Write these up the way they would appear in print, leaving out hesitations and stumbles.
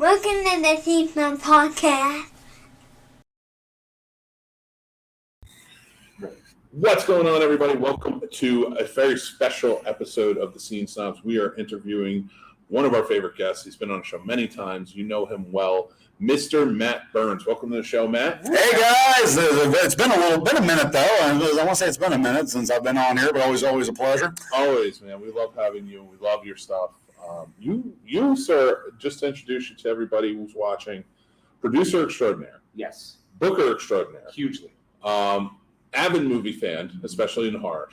Welcome to the Snobs podcast. What's going on, everybody? Welcome to a very special episode of the Snobs. We are interviewing one of our favorite guests. He's been on the show many times. You know him well, Mr. Matt Burns. Welcome to the show, Matt. Hey guys, it's been a minute though. I want to say it's been a minute since I've been on here, but always a pleasure. Always, man. We love having you. We love your stuff. You, sir, just to introduce you to everybody who's watching, producer extraordinaire. Yes. Booker extraordinaire. Hugely. Avid movie fan, especially in the horror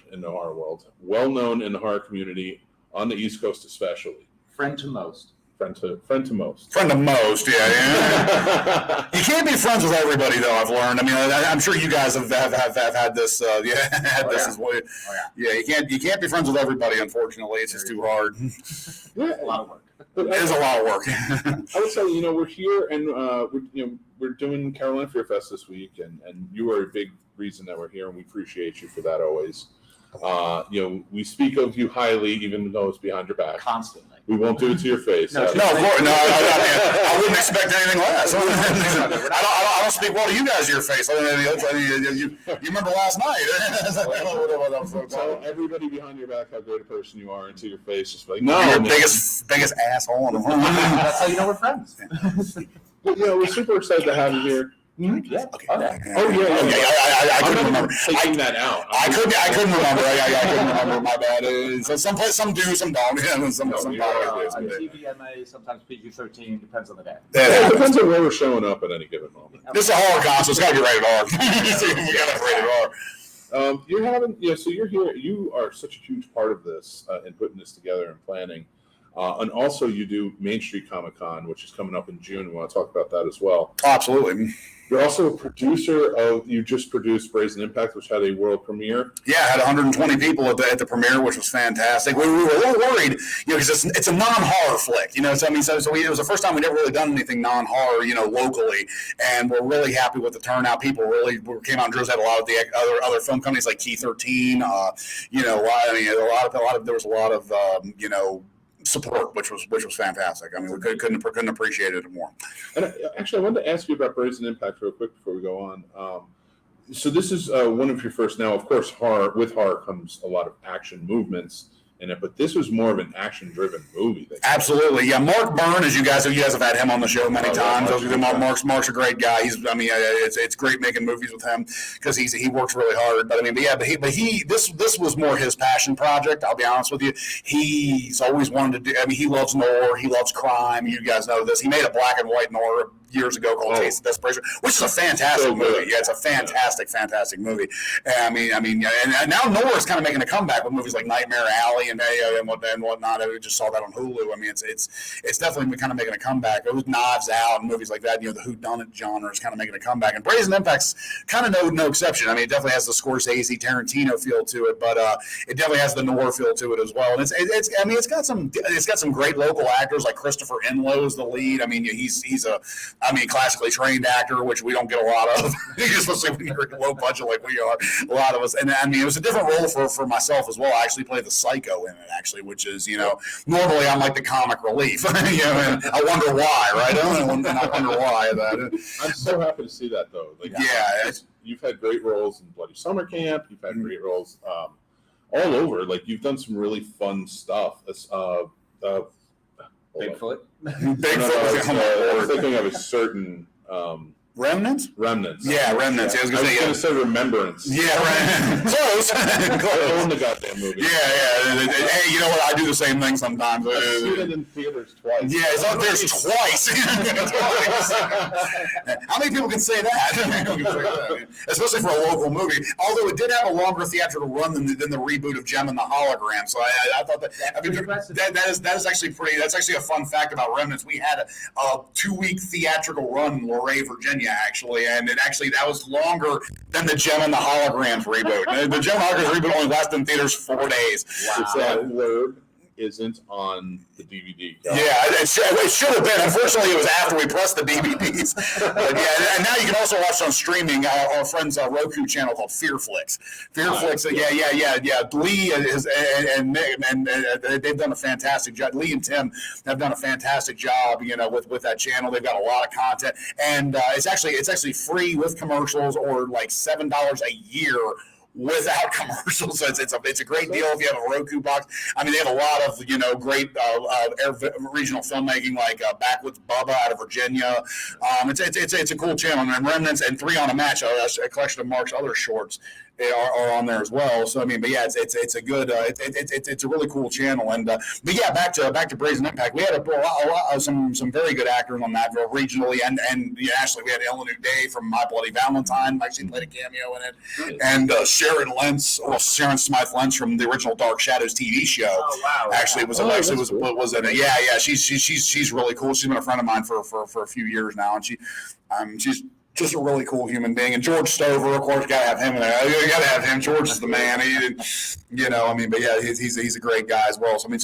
world. Well known in the horror community on the East Coast, especially. Friend to most. Friend to most. Friend of most, yeah. You can't be friends with everybody, though. I've learned. I mean, I'm sure you guys have had this. This as well. Yeah, you can't be friends with everybody. Unfortunately, it's just too hard. Yeah, a lot of work. It is a lot of work. I would say, we're here and we're doing Carolina Fear Fest this week, and you are a big reason that we're here, and we appreciate you for that always. We speak of you highly, even though it's behind your back. Constantly. We won't do it to your face. No, of course. No, I wouldn't expect anything less. I don't speak well to you guys to your face. You remember last night. Tell everybody behind your back how great a person you are, and to your face, just like, no, you're the biggest asshole in the world. That's how you know we're friends. We're super excited to have you here. Yeah. Okay. I couldn't remember. Taking that out. I couldn't remember. I couldn't remember. My bad. So some do, some don't. Some TVMA, sometimes PG-13, depends on the day. It depends on where we're showing up at any given moment. This is a horror concert. It's got to be rated R. We got to rated R. You're having, so you're here. You are such a huge part of this in putting this together and planning. And also you do Main Street Comic Con, which is coming up in June. We want to talk about that as well. Absolutely. You're also a producer you just produced Brazen Impact, which had a world premiere. Yeah, I had 120 people at the premiere, which was fantastic. We were a little worried, because it's a non-horror flick, So it was the first time we'd ever really done anything non-horror, locally, and we're really happy with the turnout. People really came out and drove. Had a lot of the other film companies like Key 13, there was a lot of support, which was fantastic. I mean, we couldn't appreciate it more. And actually, I wanted to ask you about Brazen Impact real quick before we go on. So this is one of your first. Now, of course, with horror comes a lot of action movements in it, but this was more of an action-driven movie. Absolutely, yeah. Mark Byrne, as you guys have had him on the show many times. Mark's a great guy. It's great making movies with him because he works really hard. This was more his passion project. I'll be honest with you. He's always wanted to do. I mean, he loves noir. He loves crime. You guys know this. He made a black and white noir years ago called Taste of Desperation, which is a fantastic movie. Yeah, it's a fantastic movie. And now noir is kind of making a comeback with movies like Nightmare Alley and whatnot. I just saw that on Hulu. I mean, it's definitely kind of making a comeback. It was Knives Out and movies like that. The whodunit genre is kind of making a comeback, and Brazen Impact's kind of no exception. I mean, it definitely has the Scorsese, Tarantino feel to it, but it definitely has the noir feel to it as well. And it's got some great local actors like Christopher Enloe's the lead. I mean, he's a classically trained actor, which we don't get a lot of, especially when you're low budget like we are, a lot of us. And it was a different role for myself as well. I actually play the psycho in it, which is, normally I'm like the comic relief, and I wonder why, right? I wonder why that. I'm so happy to see that, though. You've had great roles in Bloody Summer Camp. You've had great roles all over. Like, you've done some really fun stuff. Bigfoot. I was thinking of a certain Remnants. Yeah, Remnants. Yeah. I was going to say Remembrance. Yeah, close. I own the goddamn movie. Yeah. Hey, you know what? I do the same thing sometimes. I've seen it in theaters twice. Yeah, it's up there twice. How many people can say that? Especially for a local movie. Although it did have a longer theatrical run than the reboot of Gem and the Hologram. So I thought that is actually pretty. That's actually a fun fact about Remnants. We had a 2-week theatrical run in Luray, Virginia. Actually, and that was longer than the Gem and the Holograms reboot. The Gem and the Holograms reboot only lasted in theaters 4 days. Wow. It's that word. isn't on the DVD. Yeah, it should have been. Unfortunately, it was after we pressed the DVDs. But yeah, and now you can also watch on streaming our friend's Roku channel called Fearflix. Fearflix, yeah. Lee and they've done a fantastic job. Lee and Tim have done a fantastic job, with that channel. They've got a lot of content, and it's actually free with commercials, or like $7 a year without commercials. So it's a great deal if you have a Roku box. I mean, they have a lot of great regional filmmaking, like Backwoods Bubba out of Virginia. It's a cool channel, and Remnants and Three on a Match, a collection of Mark's other shorts, are on there as well. So I mean, but yeah, it's a good it's a really cool channel. And but yeah, back to Brazen Impact. We had some very good actors on that regionally, and Ashley. We had Ellen Uday from My Bloody Valentine. Actually played a cameo in it, and Sharon Smythe Lentz from the original Dark Shadows TV show. Oh wow! Actually, was in it. Yeah. She's really cool. She's been a friend of mine for a few years now, and she's just a really cool human being. And George Stover, of course, got to have him in there. You got to have him. George is the man. But yeah, he's a great guy as well. So it's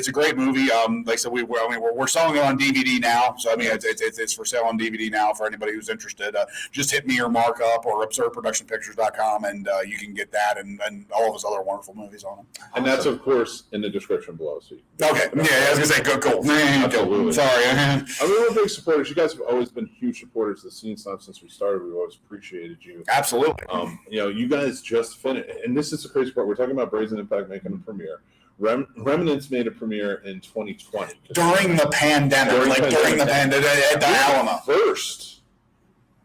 a great movie. Like I said, we're selling it on DVD now. So I mean, it's for sale on DVD now for anybody who's interested. Just hit me or Mark up or absurdproductionpictures.com, and you can get that and all of his other wonderful movies on it. And that's of course in the description below. So okay, yeah, I was gonna say cool. Absolutely. Sorry. I mean, we're big supporters. You guys have always been huge supporters of the scene. Since we started, we've always appreciated you. Absolutely. You guys just finished, and this is the crazy part. We're talking about Brazen Impact making a premiere. Remnants made a premiere in 2020 during the pandemic. During the pandemic at the Alamo. First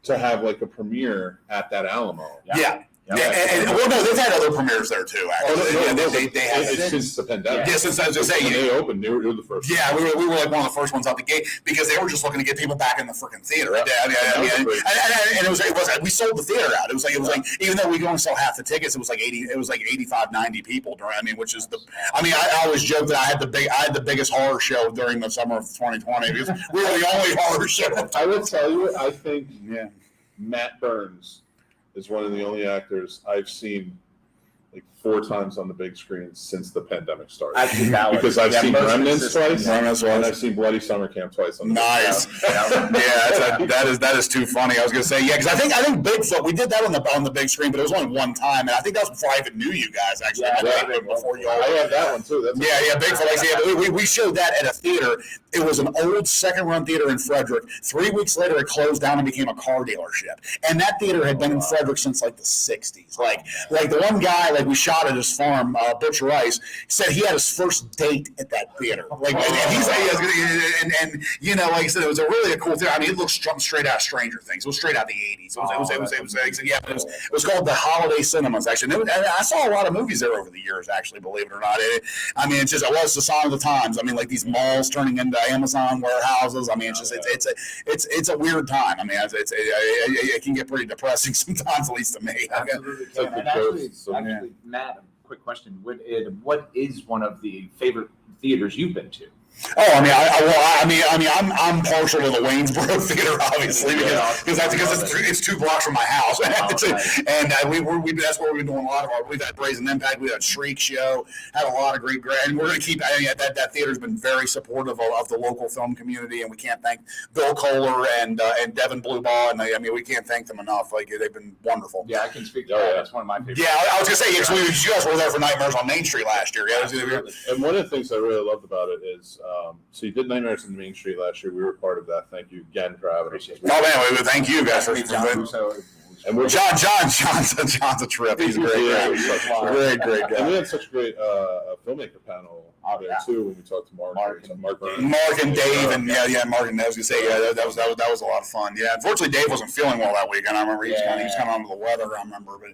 to have like a premiere at that Alamo. Yeah. They've had other premieres there too. Actually, they had since the pandemic. Yeah, since I was saying, they opened. They were the first. Yeah, we were like one of the first ones out the gate because they were just looking to get people back in the freaking theater. And it was we sold the theater out. It was like even though we only sell half the tickets, it was like 85, 90 people during. I always joke that I had the biggest horror show during the summer of 2020 because we were the only horror show. I will tell you, I think Matt Burns is one of the only actors I've seen like 4 times on the big screen since the pandemic started. Because I've seen Remnants twice, and I've seen Bloody Summer Camp twice. On the nice. That is too funny. I was gonna say because I think Bigfoot, we did that on the big screen, but it was only one time, and I think that was before I even knew you guys. Actually, before you all. I had that one too. Bigfoot. We showed that at a theater. It was an old second-run theater in Frederick. 3 weeks later, it closed down and became a car dealership. And that theater had been in Frederick since like the 60s. Like the one guy, like we shot at his farm, Butch Rice, said he had his first date at that theater. Like I said, it was a cool theater. I mean, it looked straight out of Stranger Things. It was straight out of the 80s. It was called the Holiday Cinemas, actually. And I saw a lot of movies there over the years, actually, believe it or not. It was the sign of the times. I mean, like these malls turning into Amazon warehouses. I mean, it's a weird time. I mean, it can get pretty depressing sometimes, at least to me. Absolutely. And actually, Matt, quick question: what is one of the favorite theaters you've been to? Oh, I'm partial to the Waynesboro Theater, obviously, because it's 2 blocks from my house, and that's where we've been doing a lot of our. We've had Brazen Impact, we had Shriek Show, had a lot of great, and we're going to keep. That theater's been very supportive of the local film community, and we can't thank Bill Kohler and Devin Bluebaugh, and we can't thank them enough. Like they've been wonderful. Yeah, I can speak to that. That's one of my favorites. Yeah, I was going to say you guys were there for Nightmares on Main Street last year. Yeah, and one of the things I really loved about it is. So you did Nightmares on Main Street last year. We were part of that. Thank you again for having us. Oh man, thank you guys for and we're John's a trip. He's a great guy. And we had such a great filmmaker panel there too when we talked to Mark and Dave, and Mark and I was gonna say that was a lot of fun. Yeah, unfortunately Dave wasn't feeling well that weekend. I remember he was kind of under the weather. I remember, but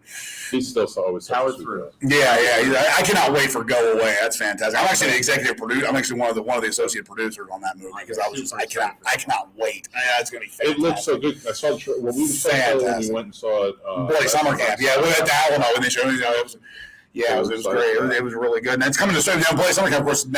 he still always powered through. I cannot wait for Go Away. That's fantastic. I'm actually the executive producer. I'm actually one of the associate producers on that movie because I cannot wait. It's gonna be fantastic. It looks so good. I saw the when we went and saw it. Bloody Summer Camp. Yeah, we went to Alamo and they showed it was. Yeah, it was great. It was really good. And it's coming to streaming. Bloody Summer Camp, of course, a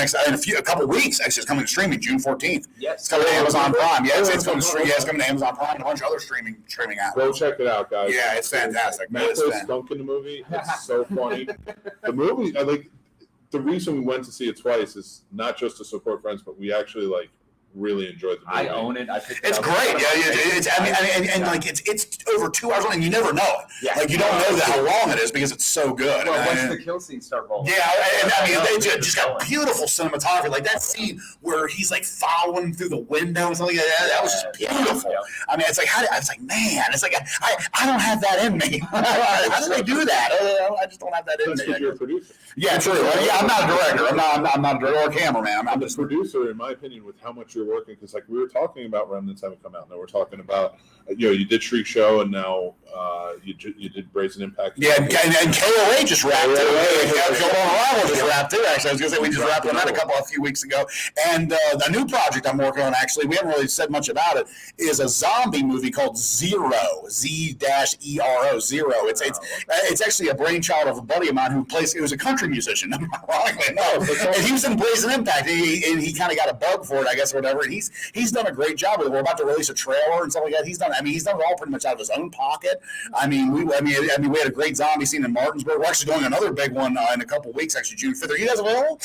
couple of weeks. Actually, it's coming to streaming June 14th. Yes, it's coming to Amazon Prime. Yeah, it's coming to stream. Yeah, it's coming to Amazon Prime and a bunch of other streaming apps. Go check it out, guys. Yeah, it's fantastic. Matt plays Skunk in the movie. It's so funny. The movie, the reason we went to see it twice is not just to support Friends, but we actually really enjoyed the movie. I own it. It's great. Like it's over 2 hours long, and you never know it. Yeah. Like you don't know how long it is because it's so good. Well, once the kill scenes start rolling. Yeah, and I mean they just got beautiful cinematography. Like that scene where he's like following through the window and something like that. That was just beautiful. Yeah. I mean, it's like man, it's like I don't have that in me. How do they do that? I just don't have that in me. Because you're a producer. Yeah, true. Yeah, I'm not a director. I'm not a director or a cameraman. I'm just a producer, in my opinion, with how much you're working. Because we were talking about Remnants haven't come out. Now we're talking about you did Shriek Show, and now you did Brazen Impact. Yeah, and KOA just wrapped too. Arrival just wrapped too. Actually, I was going to say we just wrapped on that a few weeks ago. And the new project I'm working on, actually, we haven't really said much about it, is a zombie movie called Zero. Z-E-R-O. Zero. It's actually a brainchild of a buddy of mine who plays. It was a country musician, ironically enough, and he was in Brazen Impact. And he kind of got a bug for it, I guess, or whatever. And he's done a great job with it. We're about to release a trailer and stuff like that. He's done it all pretty much out of his own pocket. We had a great zombie scene in Martinsburg. We're actually doing another big one in a couple of weeks, actually June 5th. Are you guys available?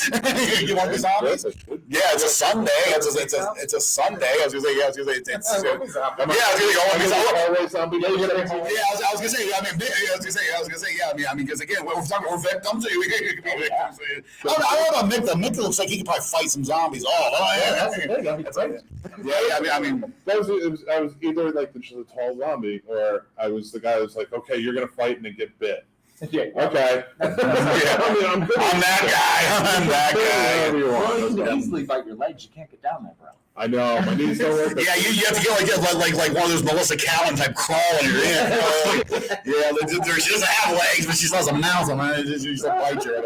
You want the zombies? Yeah, it's a Sunday. It's a Sunday. I was gonna say, I was gonna say, because again, we're talking about victims. I don't know. Mick looks like he could probably fight some zombies. I was either just a tall zombie, or I was the guy that was like, okay, you're gonna fight and then get bit. Yeah. Okay. I'm that guy. Well, you can easily bite your legs. You can't get down there, bro. I know. My knees don't work. Yeah, you have to get like one of those Melissa Callan type crawling. She doesn't have legs, but she still has a mouth on it. She still bites you or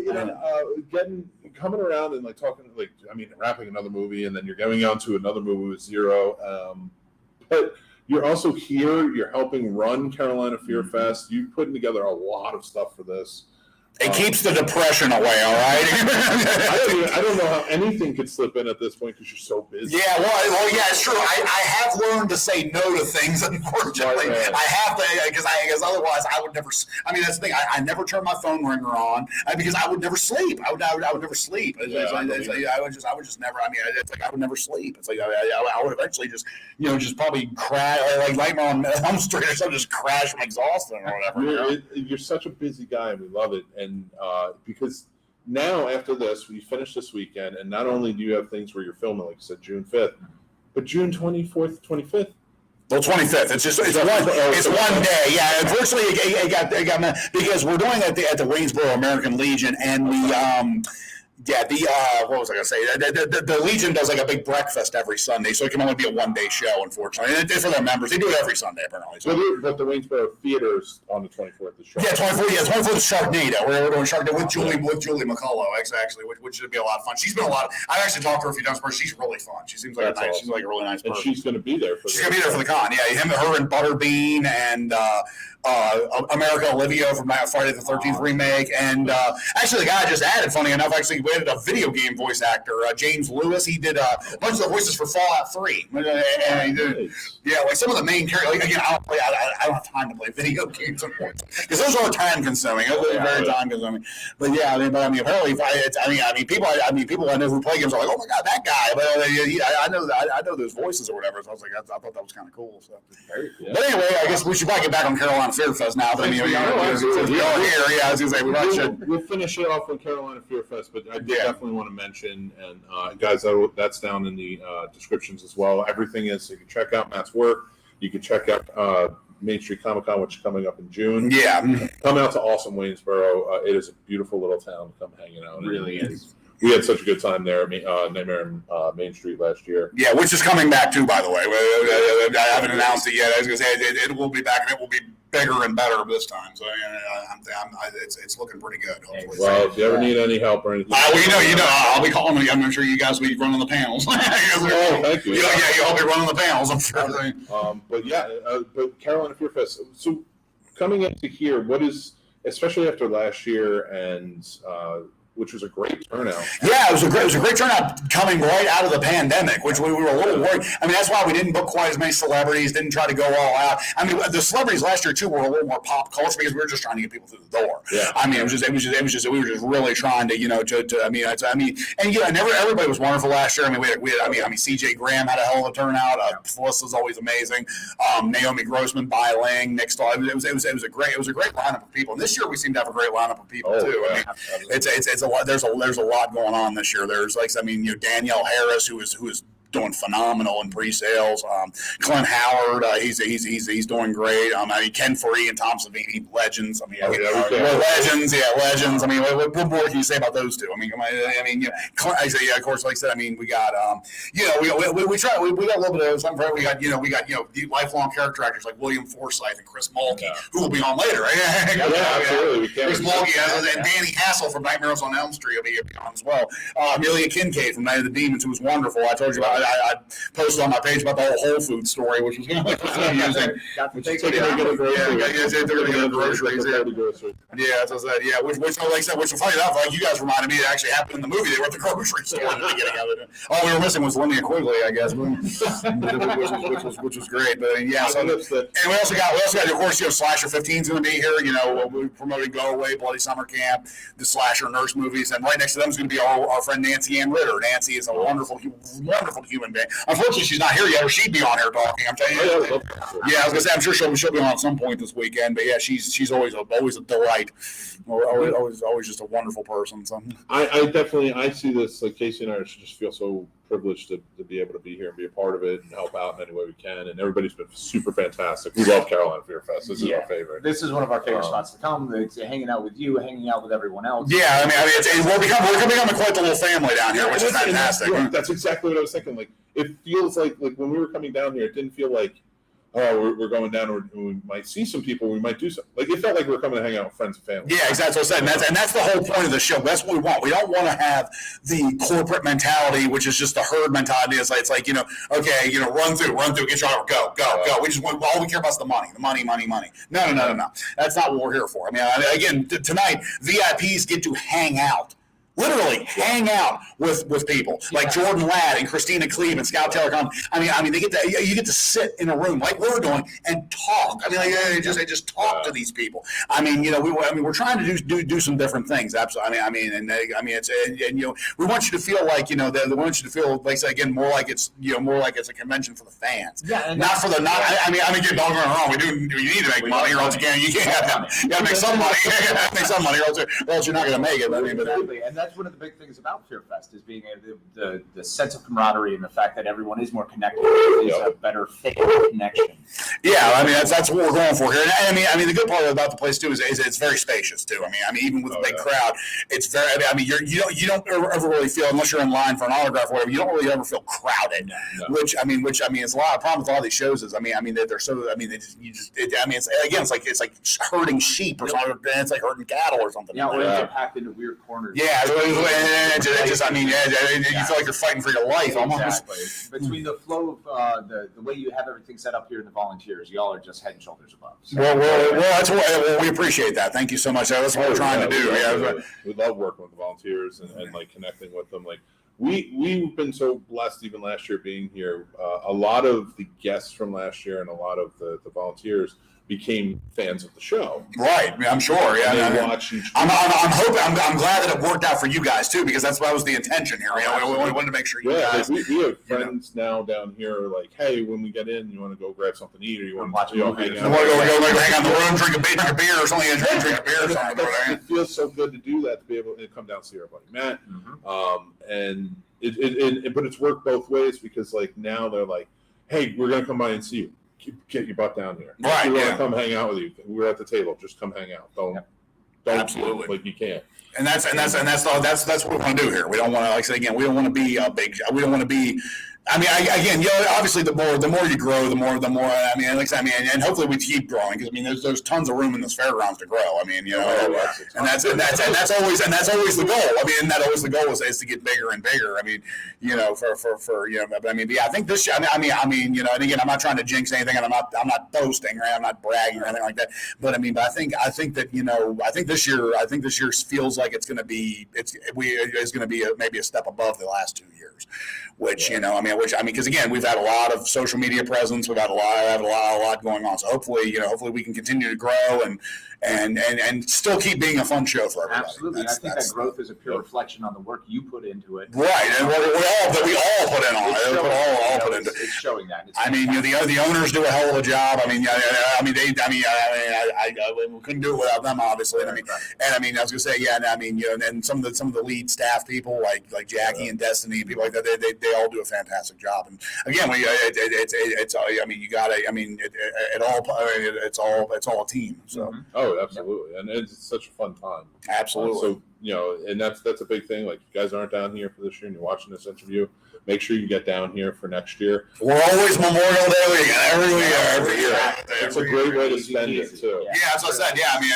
whatever. But coming around and talking wrapping another movie, and then you're going on to another movie with Zero. But you're also here. You're helping run Carolina Fear Fest. You're putting together a lot of stuff for this. It keeps the depression away, all right? I don't know how anything could slip in at this point because you're so busy. Yeah, well, yeah, it's true. I have learned to say no to things, unfortunately. Right. I have to, because otherwise I would never, that's the thing. I never turn my phone ringer on because I would never sleep. I would never sleep. I would just never, it's like I would never sleep. It's like I would eventually just probably crash, like Nightmare on Elm Street or something, just crash from exhaustion or whatever. You're such a busy guy, and we love it. And because now after this, we finish this weekend, and not only do you have things where you're filming, like you said, June 5th, but June 24th, 25th. Well, 25th. It's one day. Yeah, unfortunately, it got because we're doing it at the Waynesboro American Legion, and what was I going to say? The Legion does a big breakfast every Sunday, so it can only be a one-day show, unfortunately. And it's for their members. They do it every Sunday, apparently. So. But the Waynesboro Theater's on the 24th of Sharknado. Yeah, 24th is Sharknado. We're doing Sharknado with Julie McCullough, actually, which should be a lot of fun. She's been I've actually talked to her a few times, but she's really fun. She seems like she's like a really nice person. And she's going to be there for the con. Yeah, her and Butterbean and America Olivia from Friday the 13th remake. And actually, the guy I just added, funny enough, actually, we added a video game voice actor, James Lewis. He did a bunch of the voices for Fallout 3. And he did, some of the main characters. Again, I don't have time to play video games, unfortunately, because those are time consuming. Very time consuming. But apparently, people I know who play games are like, oh my god, that guy. But I know those voices or whatever. So I was like, I thought that was kind of cool. So. But anyway, I guess we should probably get back on Carolina Fear Fest now. But we are here. Yeah, I was gonna say we probably should. We'll finish it off with Carolina Fear Fest, but I definitely want to mention, and guys, that's down in the descriptions as well. Everything is, so you can check out Matt's work. You can check out Main Street Comic Con, which is coming up in June. Yeah. Come out to awesome Waynesboro. It is a beautiful little town to come hanging out. It really is. We had such a good time there, Nightmare on Main Street last year. Yeah, which is coming back too, by the way. I haven't announced it yet. I was going to say it will be back, and it will be bigger and better this time. So it's looking pretty good. Hopefully. Well, if you ever need any help or anything, I'll be calling you. I'm sure you guys will be running the panels. Thank you. You'll be running the panels. I'm sure. But Carolina Fear Fest. So coming into here, what is, especially after last year and which was a great turnout. Yeah, it was a great turnout coming right out of the pandemic, which we were a little worried. I mean, that's why we didn't book quite as many celebrities, didn't try to go all out. I mean, the celebrities last year too were a little more pop culture because we were just trying to get people through the door. Yeah. I mean, it was just we were just really trying to, and everybody was wonderful last year. I mean, we had C.J. Graham had a hell of a turnout. Felissa's always amazing. Naomi Grossman, Bai Ling, Nick Stahl. It was a great lineup of people. And this year we seem to have a great lineup of people too. Yeah, I mean, it's a lot. There's a lot going on this year. There's Danielle Harris who is doing phenomenal in pre-sales. Clint Howard, he's doing great. Ken Faree and Tom Savini, legends. Legends. I mean, what more can you say about those two? Clint, of course, like I said, we got, we got a little bit of something. We got the lifelong character actors like William Forsythe and Chris Mulkey, who will be on later. Absolutely. Chris Mulkey and Danny Hassel from Nightmares on Elm Street will be on as well. Amelia Kincaid from Night of the Demons, who was wonderful. I told you about. I posted on my page about the whole Whole Foods story, which was amusing. Groceries. Yeah, so that. Yeah, which like I said, which was funny enough, like you guys reminded me, it actually happened in the movie. They were at the grocery store at the beginning of it. All we were missing was Linnea Quigley, I guess, which was great. But yeah, so and we also got, of course, Slasher 15 is going to be here. We promoted Go Away, Bloody Summer Camp, the Slasher Nurse movies, and right next to them is going to be our friend Nancy Ann Ritter. Nancy is a wonderful human being. Unfortunately, she's not here yet, or she'd be on here talking. I'm telling you. Yeah, I was gonna say, I'm sure she'll be on at some point this weekend. But yeah, she's always a delight. Always just a wonderful person. So I see this, like Casey and I just feel so privileged to be able to be here and be a part of it and help out in any way we can. And everybo's been super fantastic. We love Carolina Fear Fest. This is our favorite. This is one of our favorite spots to come. It's hanging out with you, hanging out with everyone else. Yeah, we're becoming quite the little family down here, which is fantastic. That's exactly what I was thinking. Like, it feels like when we were coming down here, it didn't feel like, oh, we're going down, or we might see some people, we might do something. Like, it felt like we were coming to hang out with friends and family. Yeah, exactly what I said. And that's the whole point of the show. That's what we want. We don't want to have the corporate mentality, which is just the herd mentality. It's like run through, get your order, go. We just want, all we care about is the money. No. That's not what we're here for. Again, tonight, VIPs get to hang out. Literally hang out with people like Jordan Ladd and Christina Cleve and Scout Taylor. They you get to sit in a room like we're doing and talk. Just talk to these people. We're trying to do some different things. Absolutely. We want you to feel like we want you to feel like, again, more like it's a convention for the fans. Yeah, not for the again, don't get me wrong. You need to make money, or else you can't. You got to make some money. You got to make some money, or else you're not going to make it. Exactly, and that's one of the big things about Fear Fest is being the sense of camaraderie and the fact that everyone is more connected is a better fan connection. Yeah, that's what we're going for here. And the good part about the place too is it's very spacious too. Even with a big crowd, it's very. You don't ever really feel, unless you're in line for an autograph or whatever, you don't really ever feel crowded. No. Which is a lot of problem with all these shows is they're so it's like herding sheep or something. It's like herding cattle or something. Yeah, or they're packed into weird corners. Yeah. You feel like you're fighting for your life almost. Exactly. Between the flow of the way you have everything set up here and the volunteers, y'all are just head and shoulders above. So. Well, we appreciate that. Thank you so much. That's what we're trying to do. We love working with the volunteers and like connecting with them. Like we've been so blessed even last year being here. A lot of the guests from last year and a lot of the volunteers became fans of the show. Right. I'm sure. Yeah. They watch each. I'm hoping. I'm glad that it worked out for you guys too, because that was the intention here. We wanted to make sure you guys. We have friends now down here. Like, hey, when we get in, you want to go grab something to eat, or you want to watch a movie? You want to go hang out in the room, drink a beer or something, drink a beer or something. It feels so good to do that, to be able to come down and see our buddy Matt. And but it's worked both ways, because like now they're like, hey, we're gonna come by and see you. Get your butt down here. Right. We want to come hang out with you. We're at the table. Just come hang out. Don't absolutely like you can't. And that's what we want to do here. We don't want to, like I said again, we don't want to be a big. We don't want to be I mean, again, obviously, the more you grow, the more. I mean, and hopefully we keep growing because I mean, there's tons of room in this fairgrounds to grow. I mean, and that's always the goal. I mean, that always the goal is to get bigger and bigger. I mean, but I mean, yeah, I think this year. I mean, and again, I'm not trying to jinx anything, and I'm not boasting, right? I'm not bragging or anything like that. But I mean, I think that I think this year feels like it's going to be maybe a step above the last 2 years. Which because again, we've had a lot of social media presence, we've had a lot going on. So hopefully we can continue to grow and still keep being a fun show for everybody. Absolutely, I think that growth is a pure reflection on the work you put into it. Right, and we all put in on it. All put into it. It's showing that. I mean, the owners do a hell of a job. I mean, we couldn't do it without them, obviously. And I was gonna say, and some of the lead staff people like Jackie and Destiny and people like that, they all do a fantastic job. And again, it's all a team. So. Mm-hmm. Oh, absolutely, and it's such a fun time. Absolutely. So and that's a big thing. Like, you guys aren't down here for this year, and you're watching this interview. Make sure you get down here for next year. We're always Memorial Day weekend, every year. It's a great way to spend it too. Yeah, that's what I said. Yeah, I mean,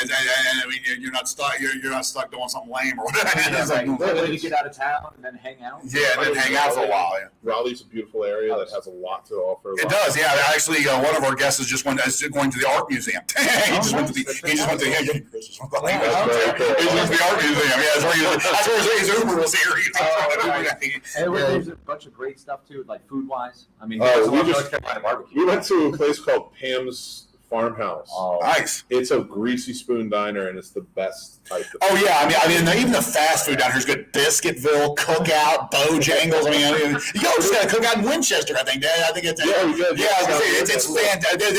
you're not stuck. You're not stuck doing something lame or whatever. You get out of town and then hang out. Yeah, and then hang out for a while. Yeah. Raleigh's a beautiful area that has a lot to offer. It does. Yeah, actually, one of our guests is going to the art museum. He just went to the art museum. Yeah, that's where his Uber was here. There's a bunch of great stuff too, like food wise. I mean, we went to a place called Pam's Farmhouse. Oh, nice. It's a greasy spoon diner, and it's the best type of food. I mean, even the fast food down here is good. Biscuitville, Cookout, Bojangles. I mean, you just got a Cookout in Winchester, I think. I think it's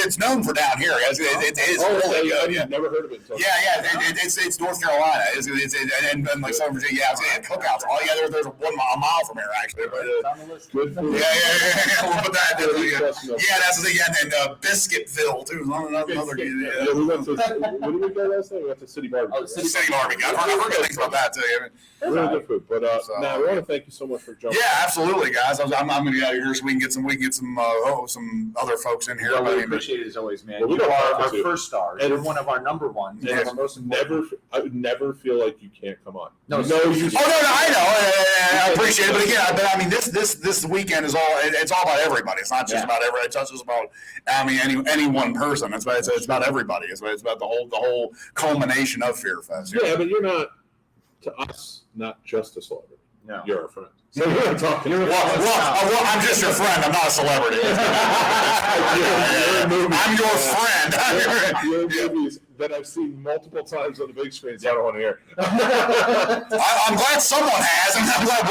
it's known for down here. It is really good. Yeah, never heard of it. It's North Carolina. And like Southern Virginia. Yeah, Cookouts. There's 1 mile from here actually. Good food. We'll put that. That's the thing. And Biscuitville too. We went to, what did we go last night? We went to City Barbecue. Oh, City Barbecue. I've heard good things about that too. Really good food. But now I want to thank you so much for jumping. Yeah, absolutely, guys. I'm going to get out of here so we can get some other folks in here. Well, we appreciate it as always, man. You're our first stars. You're one of our number ones. I would never feel like you can't come on. No, I know. I appreciate it, but again, I mean, this weekend is it's all about everybody. It's not just about everybody. It's not just about any one person. It's about everybody. It's about the whole culmination of Fear Fest. Yeah, but you're not, to us, not just a celebrity. No, you're a friend. So we're not talking. Well, I'm just your friend. I'm not a celebrity. I'm your friend. You're movies that I've seen multiple times on the big screen, so I don't want to hear. I'm glad someone has, and I'm glad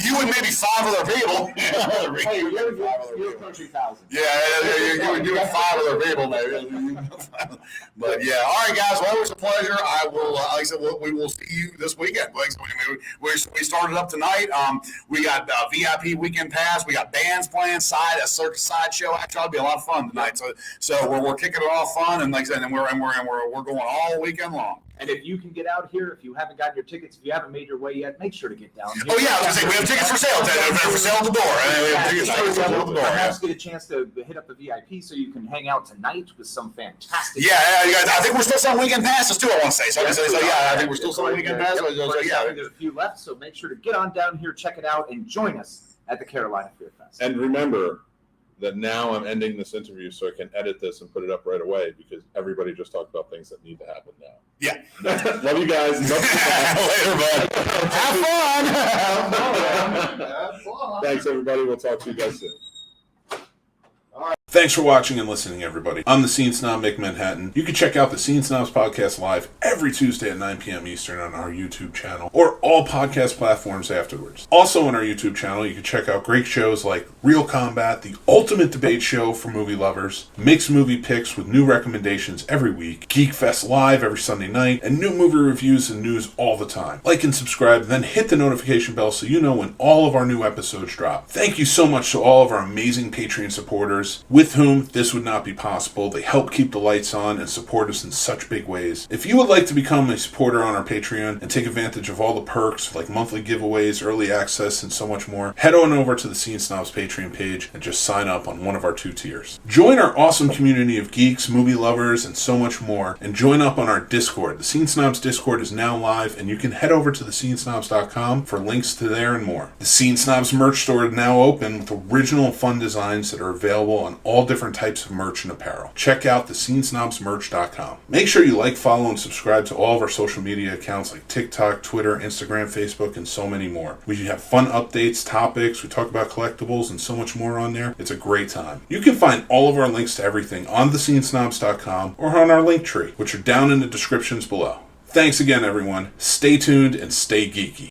you and maybe 5 other people. Hey, you're approaching 1,000. Yeah, you and 5 other people, maybe. But yeah, all right, guys. Well, it was a pleasure. I will, like I said, we will see you this weekend. Like we started up tonight. We got VIP weekend pass. We got bands playing, a circus sideshow. Actually, it'll be a lot of fun tonight. So we're kicking it off fun, and like I said, and we're going all weekend long. And if you can get out here, if you haven't gotten your tickets, if you haven't made your way yet, make sure to get down here. Oh yeah, I was gonna say we have tickets for sale. They're for sale at the door. Perhaps get a chance to hit up the VIP so you can hang out tonight with some fantastic. Yeah, I think we're still selling weekend passes too. I want to say so. I think we're still selling weekend passes. There's a few left, so make sure to get on down here, check it out, and join us at the Carolina Fear Fest. And remember that now I'm ending this interview so I can edit this and put it up right away because everybody just talked about things that need to happen now. Yeah. Love you guys. Later, bud. Have fun. Have fun. Thanks, everybody. We'll talk to you guys soon. Thanks for watching and listening, everybody. I'm the Scene Snob, Mick Manhattan. You can check out the Scene Snobs podcast live every Tuesday at 9 p.m. Eastern on our YouTube channel or all podcast platforms afterwards. Also on our YouTube channel, you can check out great shows like Real Combat, the ultimate debate show for movie lovers, mixed movie picks with new recommendations every week, Geek Fest live every Sunday night, and new movie reviews and news all the time. Like and subscribe, then hit the notification bell so you know when all of our new episodes drop. Thank you so much to all of our amazing Patreon supporters. with whom this would not be possible. They help keep the lights on and support us in such big ways. If you would like to become a supporter on our Patreon and take advantage of all the perks like monthly giveaways, early access, and so much more, head on over to the Scene Snobs Patreon page and just sign up on one of our 2 tiers. Join our awesome community of geeks, movie lovers, and so much more, and join up on our Discord. The Scene Snobs Discord is now live, and you can head over to thescenesnobs.com for links to there and more. The Scene Snobs merch store is now open with original and fun designs that are available on all different types of merch and apparel. Check out thescenesnobsmerch.com. Make sure you like, follow, and subscribe to all of our social media accounts like TikTok, Twitter, Instagram, Facebook, and so many more. We have fun updates, topics, we talk about collectibles, and so much more on there. It's a great time. You can find all of our links to everything on thescenesnobs.com or on our link tree, which are down in the descriptions below. Thanks again, everyone. Stay tuned and stay geeky.